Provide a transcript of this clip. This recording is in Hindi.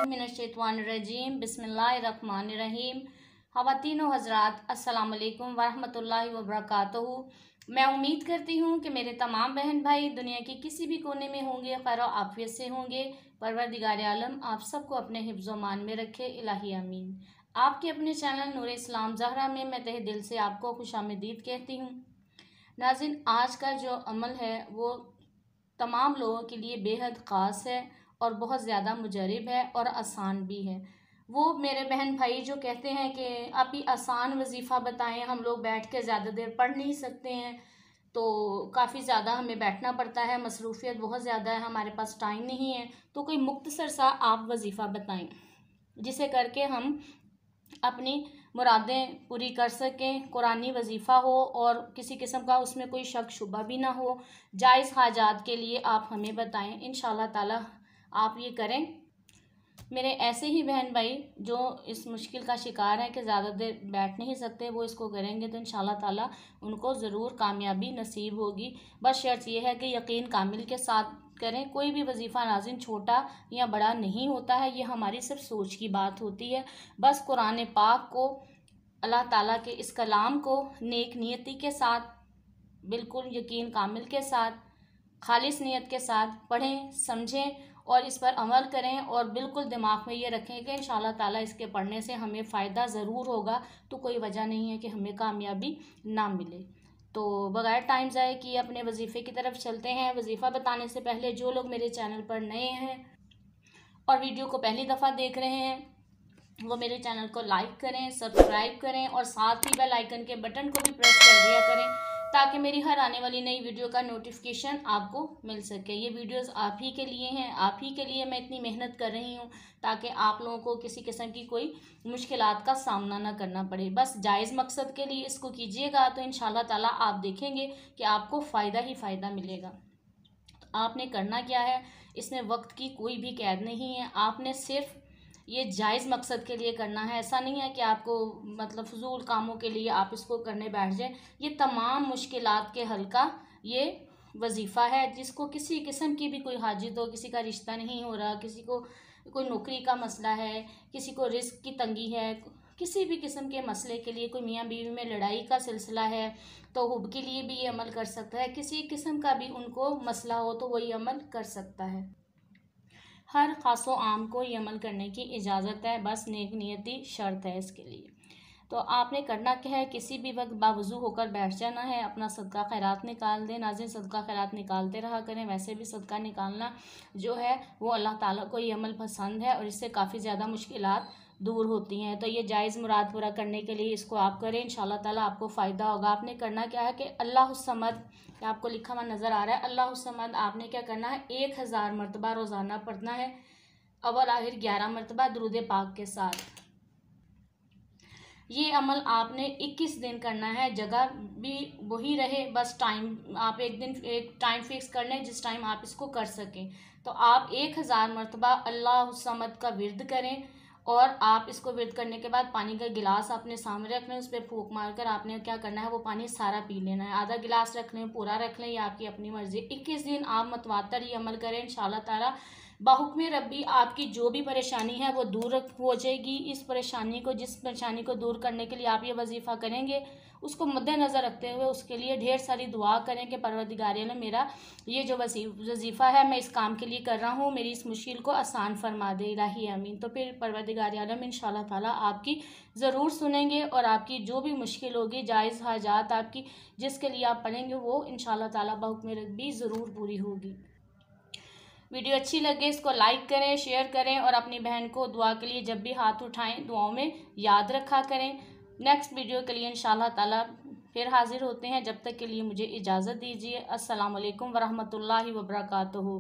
मिनश्शैतानिर्रजीम बिस्मिल्लाहिर्रहमानिर्रहीम। ख़वातीन व हज़रात, अस्सलाम वालेकुम वरहमतुल्लाहि वबरकातुहू। मैं उम्मीद करती हूँ कि मेरे तमाम बहन भाई दुनिया के किसी भी कोने में होंगे, खैर आफियत से होंगे। परवरदिगार आलम आप सबको अपने हिफ्ज़ व मान में रखे, इलाही आमीन। आपके अपने चैनल नूर इस्लाम ज़हरा में मैं तहे दिल से आपको खुशामदीद कहती हूँ। नाज़रीन, आज का जो अमल है वो तमाम लोगों के लिए बेहद ख़ास है और बहुत ज़्यादा मुजरब है और आसान भी है। वो मेरे बहन भाई जो कहते हैं कि आप ही आसान वजीफ़ा बताएं, हम लोग बैठ के ज़्यादा देर पढ़ नहीं सकते हैं, तो काफ़ी ज़्यादा हमें बैठना पड़ता है, मसरूफ़ियत बहुत ज़्यादा है, हमारे पास टाइम नहीं है, तो कोई मुख्तसर सा आप वजीफ़ा बताएं जिसे करके हम अपनी मुरादें पूरी कर सकें, कुरानी वजीफ़ा हो और किसी किस्म का उसमें कोई शक शुबा भी ना हो। जायज़ हाजात के लिए आप हमें बताएं, इंशाल्लाह ताला आप ये करें। मेरे ऐसे ही बहन भाई जो इस मुश्किल का शिकार है कि ज़्यादा देर बैठ नहीं सकते, वो इसको करेंगे तो इंशाल्लाह ताला उनको ज़रूर कामयाबी नसीब होगी। बस शर्त यह है कि यकीन कामिल के साथ करें। कोई भी वजीफ़ा नाज़रीन छोटा या बड़ा नहीं होता है, ये हमारी सिर्फ सोच की बात होती है। बस कुरान पाक को, अल्लाह ताला के इस कलाम को नेक नियति के साथ, बिल्कुल यकीन कामिल के साथ, खालिस नियत के साथ पढ़ें, समझें और इस पर अमल करें और बिल्कुल दिमाग में ये रखें कि इंशाल्लाह ताला इसके पढ़ने से हमें फ़ायदा ज़रूर होगा, तो कोई वजह नहीं है कि हमें कामयाबी ना मिले। तो बगैर टाइम ज़ाय किए अपने वजीफ़े की तरफ चलते हैं। वजीफ़ा बताने से पहले जो लोग मेरे चैनल पर नए हैं और वीडियो को पहली दफ़ा देख रहे हैं, वो मेरे चैनल को लाइक करें, सब्सक्राइब करें और साथ ही बेल आइकन के बटन को भी प्रेस कर दिया करें ताकि मेरी हर आने वाली नई वीडियो का नोटिफिकेशन आपको मिल सके। ये वीडियोस आप ही के लिए हैं, आप ही के लिए मैं इतनी मेहनत कर रही हूँ ताकि आप लोगों को किसी किस्म की कोई मुश्किलात का सामना ना करना पड़े। बस जायज़ मकसद के लिए इसको कीजिएगा तो इंशाल्लाह ताला आप देखेंगे कि आपको फ़ायदा ही फ़ायदा मिलेगा। तो आपने करना क्या है, इसमें वक्त की कोई भी कैद नहीं है, आपने सिर्फ ये जायज़ मकसद के लिए करना है। ऐसा नहीं है कि आपको मतलब फजूल कामों के लिए आप इसको करने बैठ जाएं। ये तमाम मुश्किलात के हल का ये वजीफ़ा है, जिसको किसी किस्म की भी कोई हाजित हो, किसी का रिश्ता नहीं हो रहा, किसी को कोई नौकरी का मसला है, किसी को रिस्क की तंगी है, किसी भी किस्म के मसले के लिए, कोई मियाँ बीवी में लड़ाई का सिलसिला है तो हुब के लिए भी ये अमल कर सकता है। किसी किस्म का भी उनको मसला हो तो वही अमल कर सकता है। हर ख़ास व आम को ये अमल करने की इजाज़त है, बस नेक नियति शर्त है इसके लिए। तो आपने करना क्या है, किसी भी वक्त बावजू होकर बैठ जाना है, अपना सदका खैरात निकाल दें। नाज़रीन, सदका खैरात निकालते रहा करें, वैसे भी सदका निकालना जो है वो अल्लाह ताला को ये अमल पसंद है और इससे काफ़ी ज़्यादा मुश्किलात दूर होती हैं। तो ये जायज़ मुराद पूरा करने के लिए इसको आप करें, इंशाल्लाह ताला आपको फ़ायदा होगा। आपने करना क्या है कि अल्लाह समद, आपको लिखा हुआ नज़र आ रहा है अल्लाह समद, आपने क्या करना है 1000 मरतबा रोज़ाना पढ़ना है, अव्वल आखिर 11 मरतबा दुरूद पाक के साथ। ये अमल आपने 21 दिन करना है, जगह भी वही रहे, बस टाइम आप एक दिन एक टाइम फिक्स कर लें जिस टाइम आप इसको कर सकें। तो आप 1000 मरतबा अल्लाह समद का विर्द करें और आप इसको विर्द करने के बाद पानी का गिलास अपने सामने रख लें, उस पर फूंक मारकर आपने क्या करना है वो पानी सारा पी लेना है। आधा गिलास रख लें, पूरा रख लें, या आपकी अपनी मर्जी। 21 दिन आप मतवातर ये अमल करें, इंशाल्लाह ताला बाहुक्म रब्बी आपकी जो भी परेशानी है वो दूर हो जाएगी। इस परेशानी को, जिस परेशानी को दूर करने के लिए आप ये वजीफ़ा करेंगे, उसको मद्देनज़र रखते हुए उसके लिए ढेर सारी दुआ करें कि परवरदिगार आलम मेरा ये जो वजीफ़ा है मैं इस काम के लिए कर रहा हूँ, मेरी इस मुश्किल को आसान फरमा दे, इलाही आमीन। तो फिर परवरदिगार आलम इंशाल्लाह ताला आपकी ज़रूर सुनेंगे और आपकी जो भी मुश्किल होगी, जायज़ हाजात आपकी जिसके लिए आप पढ़ेंगे, वो इंशाल्लाह ताला बाहुक्म रब्बी ज़रूर पूरी होगी। वीडियो अच्छी लगे इसको लाइक करें, शेयर करें और अपनी बहन को दुआ के लिए जब भी हाथ उठाएं दुआओं में याद रखा करें। नेक्स्ट वीडियो के लिए इंशाल्लाह ताला फिर हाजिर होते हैं, जब तक के लिए मुझे इजाज़त दीजिए। अस्सलाम वालेकुम वरहमतुल्लाहि वबरकातुहू।